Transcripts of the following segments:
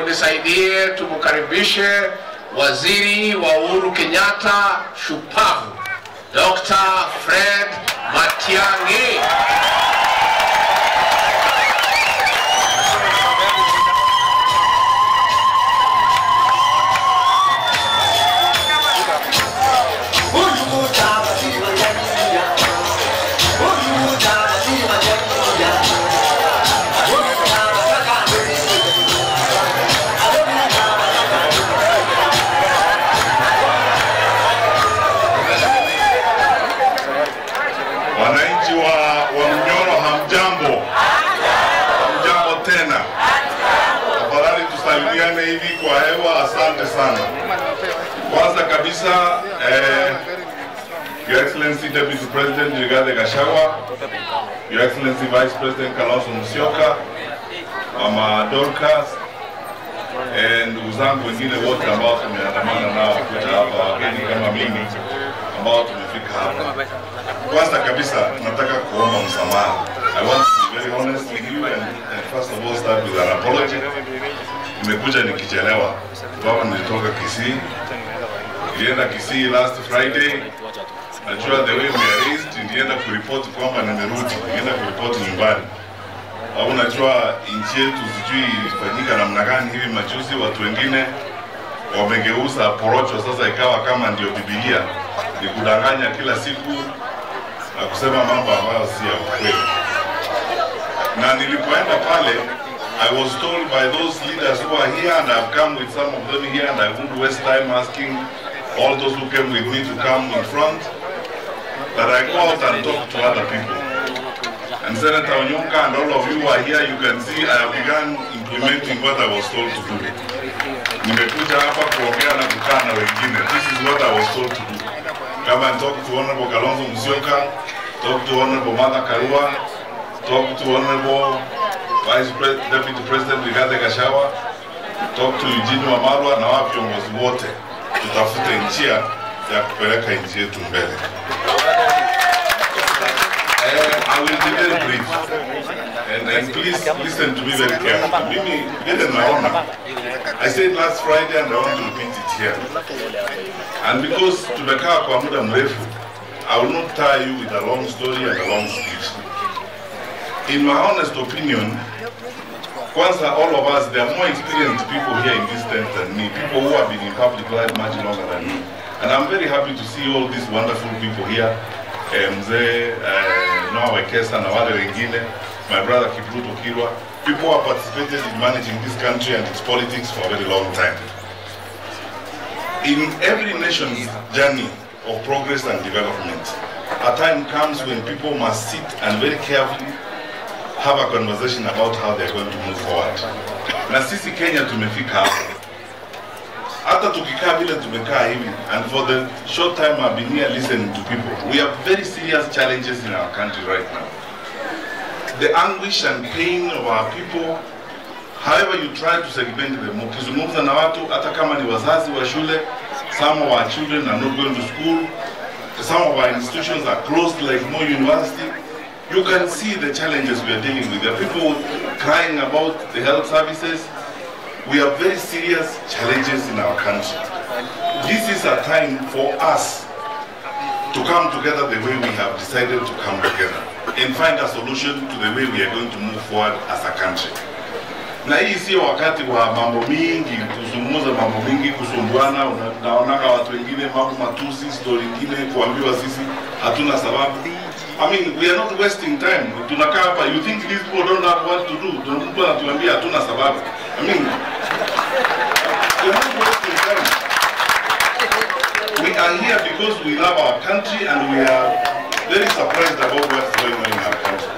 munisaidie tumukaribishe Waziri wa Uhuru Kenyatta shupavu Dr. Fred Matiang'i. Hivi kwa hewa, asante sana. Kwanza kabisa, Your Excellency Deputy President Rigathi Gachagua, Your Excellency Vice President Kalonzo Musyoka, Mama Dorcas, ndugu zangu wengine wote ambao tumeandamana nao kuja hapa, wageni kama mimi ambao tumefika hapa. Kwanza kabisa nataka kuomba msamaha. I want to be very honest with you and first of all start with an apology. Nimekuja nikichelewa sababu nilitoka Kisii. Nilienda Kisii last Friday. Najua the way we are raised, nilienda kuripoti kwamba nimerudi. Nilienda kuripoti nyumbani. Au najua nchi yetu sijui ilifanyika namna gani hivi majuzi, watu wengine wamegeuza porocho sasa ikawa kama ndio Biblia. Ni kudanganya kila siku na kusema mambo ambayo si ya ukweli. Na nilipoenda pale, I was told by those leaders who are here, and I've come with some of them here, and I won't waste time asking all those who came with me to come in front, that I go out and talk to other people. And Senator Onyonka and all of you who are here, you can see I have begun implementing what I was told to do. Nimekuja hapa kuongea na kukaa na wengine. This is what I was told to do. Come and talk to Honorable Kalonzo Musyoka, talk to Honorable Martha Karua, talk to Honorable Deputy President Rigathi Gachagua, talk to Eugene Wamalwa na wao viongozi wote, tutafute njia ya kupeleka nchi yetu mbele. I will be very brief, and please listen to me very carefully. Mimi vile naona, I said last Friday and I want to repeat it here. And because tumekaa kwa muda mrefu, I will not tire you with a long story and a long speech. In my honest opinion, Kwanza, all of us, there are more experienced people here in this tent than me, people who have been in public life much longer than me. And I'm very happy to see all these wonderful people here. Mzee Noah Wekesa na wale wengine, my brother Kipruto Kirwa, people who have participated in managing this country and its politics for a very long time. In every nation's journey of progress and development, a time comes when people must sit and very carefully have a conversation about how they're going to move forward. Na sisi Kenya tumefika hapo. Hata tukikaa vile tumekaa hivi, and for the short time I've been here listening to people, we have very serious challenges in our country right now. The anguish and pain of our people, however you try to segment them, ukizungumza na watu, hata kama ni wazazi wa shule, some of our children are not going to school, some of our institutions are closed like Moi University. You can see the challenges we are dealing with. There are people crying about the health services. We have very serious challenges in our country. This is a time for us to come together the way we have decided to come together and find a solution to the way we are going to move forward as a country. Na hii sio wakati wa mambo mingi, kuzungumza mambo mingi, kusumbuana, unaona watu wengine mambo matusi, story nyingine kuambiwa sisi hatuna sababu. I mean, we are not wasting time. Tunakaa hapa, you think these people don't have what to do? Mtu anatuambia hatuna sababu. I mean, we are not wasting time. We are here because we love our country and we are very surprised about what's going on in our country.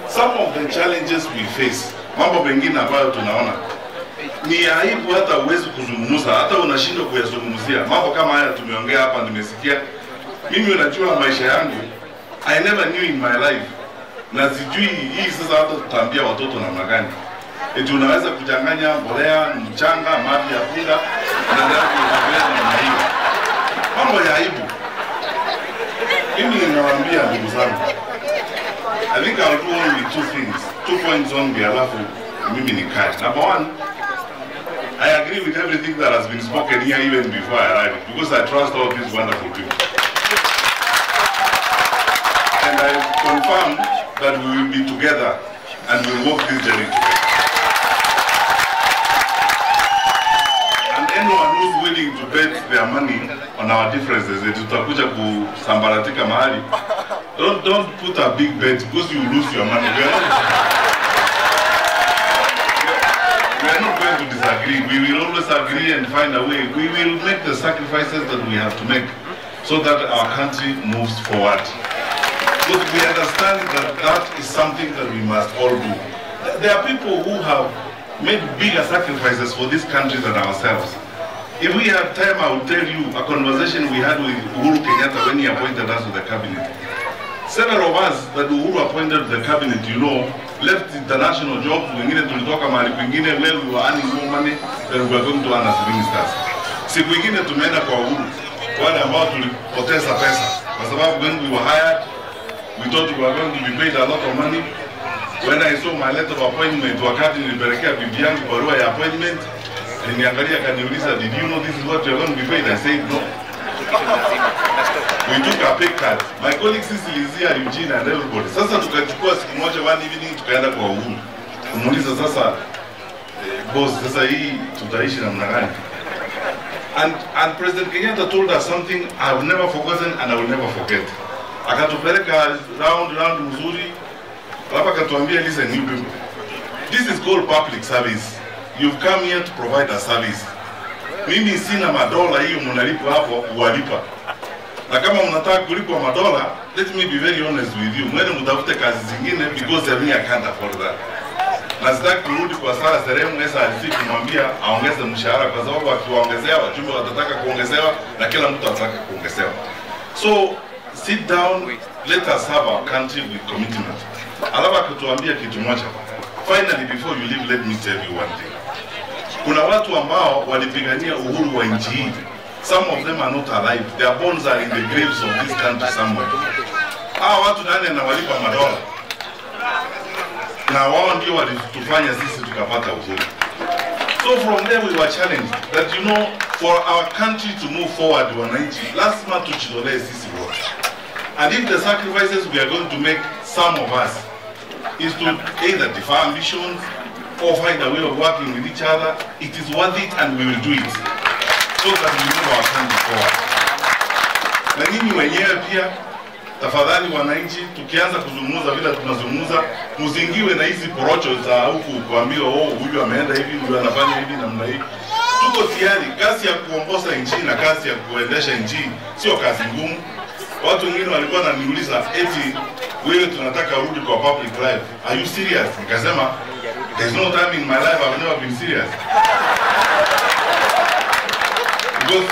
Some of the challenges we face, mambo mengine ambayo tunaona, ni aibu hata uwezi kuzungumza, hata unashindwa kuyazungumzia. Mambo kama haya tumeongea hapa, nimesikia. Mimi unajua maisha yangu, I never knew in my life. Na sijui hii sasa hata tutaambia watoto namna gani. Eti unaweza kuchanganya mbolea, mchanga, maji ya punda na ndani na hiyo. Mambo ya aibu. Mimi ninawaambia ndugu zangu, I think I'll do only two things, 2 points only, alafu mimi nikae. Number one, I agree with everything that has been spoken here even before I arrived, because I trust all these wonderful people. And I confirm that we will be together and we'll walk this journey together. And anyone who's willing to bet their money on our differences, tutakuja kusambaratika mahali, don't put a big bet because you lose your money. We are not going to disagree. We will always agree and find a way. We will make the sacrifices that we have to make so that our country moves forward. But we understand that that is something that we must all do. There are people who have made bigger sacrifices for this country than ourselves. If we had time, I would tell you a conversation we had with Uhuru Kenyatta when he appointed us to the cabinet. Several of us that Uhuru appointed to the cabinet, you know, left international jobs, wengine tulitoka mahali kwingine, where we were earning more money than we were going to earn as ministers. Siku ingine tumeenda kwa Uhuru, wale ambao tulipoteza pesa, kwa sababu when we were hired, we thought we were going to be paid a lot of money. When I saw my letter of appointment, wakati nilipelekea bibi yangu barua ya appointment, aliniangalia akaniuliza, did you know this is what you are going to be paid? I said no. We took a pay cut. My colleague Cecily is here, Eugene and everybody. Sasa tukachukua siku moja one evening tukaenda kwa Uhuru. Kumuuliza sasa, boss, sasa hii tutaishi namna gani? And President Kenyatta told us something I have never forgotten and I will never forget. Akatupeleka round mzuri, alafu akatuambia, listen you people, this is called public service. You've come here to provide a service. Mimi sina madola hiyo mnalipo hapo uwalipa. Na kama mnataka kulipwa madola, let me be very honest with you. Mwende mtafute kazi zingine because I can't afford that. Na sitaki kurudi kwa sala Seremu SRC kumwambia aongeze mshahara kwa sababu akiwaongezea wajumbe watataka kuongezewa na kila mtu atataka kuongezewa. So sit down, let us have our country with commitment. Alafu akatuambia kitu moja. Finally, before you leave, let me tell you one thing. Kuna watu ambao walipigania uhuru wa nchi hii. Some of them are not alive. Their bones are in the graves of this country somewhere. Hawa watu nani na walipa madola? Na wao ndio walitufanya sisi tukapata uhuru. So from there we were challenged that, you know, for our country to move forward, wananchi, lazima tujitolee sisi wote. And if the sacrifices we are going to make, some of us, is to either defer ambitions or find a way of working with each other, it is worth it and we will do it so that we move our country forward. Na nyinyi wenyewe pia, tafadhali wananchi, tukianza kuzungumza vile tunazungumza, muzingiwe na hizi porocho za huku kuambiwa, oh, huyu ameenda hivi, huyu anafanya hivi namna hii. Tuko tayari. Kazi ya kuongoza nchi na kazi ya kuendesha nchi sio kazi ngumu. Watu wengine walikuwa wananiuliza eti wewe tunataka urudi kwa public life. Are you serious? Nikasema there's no time in my life I've never been serious. Because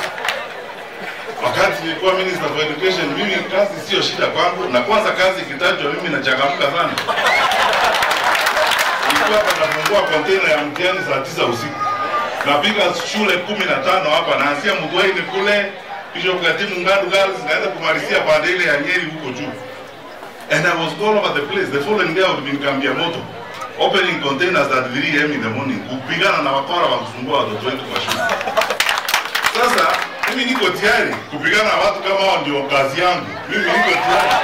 wakati nilikuwa Minister for Education, mimi kazi sio shida kwangu, na kwanza kazi ikitajwa mimi nachangamka sana. Nilikuwa hapa nafungua container ya mtihani saa 9 usiku. Napiga shule 15 hapa, naanzia Mugwaini kule, kisha katimu Ngandu Girls, naenda kumalizia pande ile ya Nyeri huko juu. And I was all over the place. The following day I would be in Kambiamoto, opening containers at 3 AM in the morning, kupigana na wakora wa kusumbua watoto wetu kwa shule. Sasa mimi niko tayari kupigana na watu kama hao, ndio kazi yangu. Mimi niko tayari.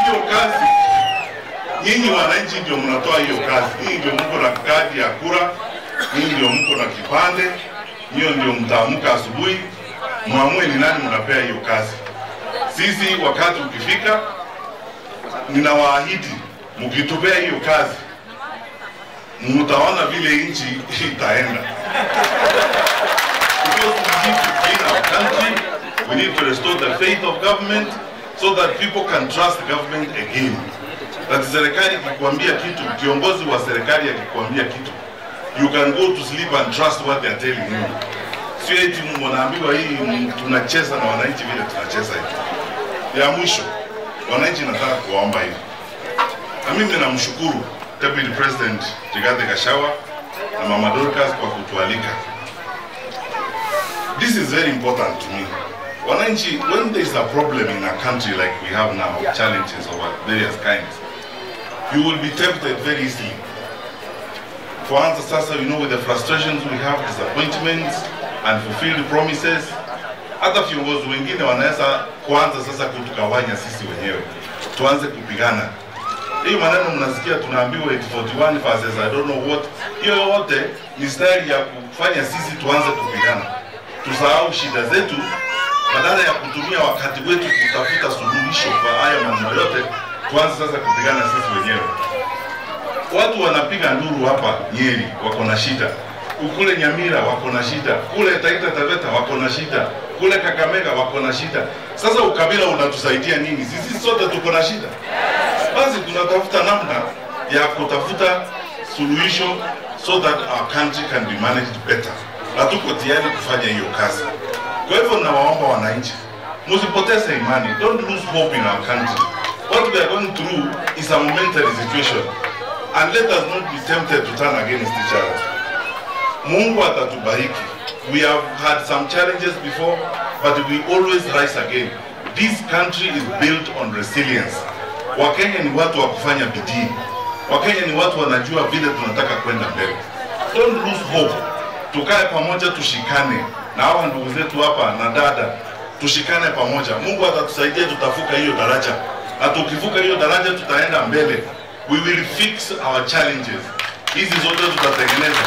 Hiyo kazi, nyinyi wananchi ndio mnatoa hiyo kazi. Nyinyi ndio mko na kadi ya kura, nyinyi ndio mko na kipande, nyinyi ndio mtaamka asubuhi muamue ni nani mnapea hiyo kazi. Sisi wakati ukifika, ninawaahidi mkitupea hiyo kazi, mtaona vile nchi itaenda. Because we need to clean our country, we need to restore the faith of government so that people can trust the government again. That serikali ikikwambia kitu, kiongozi wa serikali akikwambia kitu, you can go to sleep and trust what they are telling you. Sio eti mnaambiwa hii tunacheza na wananchi vile tunacheza hivi. Ya mwisho, wananchi nataka kuomba hivi. Na mimi namshukuru Deputy President Rigathi Gachagua na Mama Dorcas kwa kutualika. This is very important to me. Wananchi, when there is a problem in a country like we have now, challenges of various kinds, you will be tempted very easily. Kwanza sasa, you know, with the frustrations we have, disappointments, unfulfilled promises, hata viongozi wengine wanaweza kuanza sasa kutukawanya sisi wenyewe. Tuanze kupigana. Hii maneno mnasikia tunaambiwa 841 versus I don't know what. Hiyo yote ni style ya kufanya sisi tuanze kupigana. Tusahau shida zetu badala ya kutumia wakati wetu kutafuta suluhisho kwa haya maneno yote, tuanze sasa kupigana sisi wenyewe. Watu wanapiga nduru hapa Nyeri wako na shida. Kule Nyamira wako na shida. Kule Taita Taveta wako na shida. Kule Kakamega wako na shida. Sasa ukabila unatusaidia nini? Sisi sote tuko na shida. Basi tunatafuta namna ya kutafuta solution so that our country can be managed better. Na tuko tayari kufanya hiyo kazi. Kwa hivyo nawaomba wananchi, msipoteze imani. Don't lose hope in our country. What we are going through is a momentary situation. And let us not be tempted to turn against each other. Mungu atatubariki. We have had some challenges before, but we always rise again. This country is built on resilience. Wakenya ni watu wa kufanya bidii. Wakenya ni watu wanajua vile tunataka kwenda mbele. Don't lose hope. Tukae pamoja, tushikane. Na hawa ndugu zetu hapa na dada, tushikane pamoja. Mungu atatusaidia tutavuka hiyo daraja. Na tukivuka hiyo daraja tutaenda mbele. We will fix our challenges. Hizi zote tutatengeneza.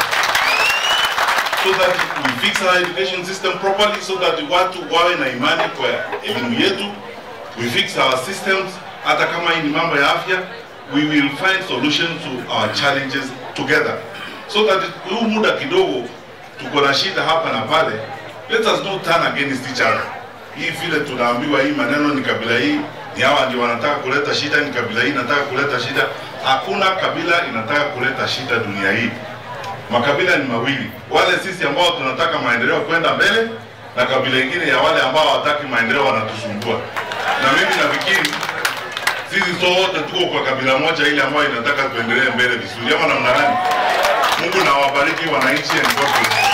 So that we fix our education system properly, so that watu wawe na imani kwa elimu yetu. We fix our systems. Hata kama hii ni mambo ya afya, we will find solutions to our challenges together. So that huu muda kidogo tuko na shida hapa na pale, let us not turn against each other. Hii vile tunaambiwa hii maneno ni kabila hii, ni hawa ndio wanataka kuleta shida, ni kabila hii inataka kuleta shida. Hakuna kabila inataka kuleta shida dunia hii. Makabila ni mawili. Wale sisi ambao tunataka maendeleo kwenda mbele, na kabila ingine ya wale ambao hawataki maendeleo wanatusumbua. Na mimi nafikiri sisi sote tuko kwa kabila moja ile ambayo inataka tuendelee mbele vizuri. Ama namna gani? Mungu na wabariki wananchi and God bless.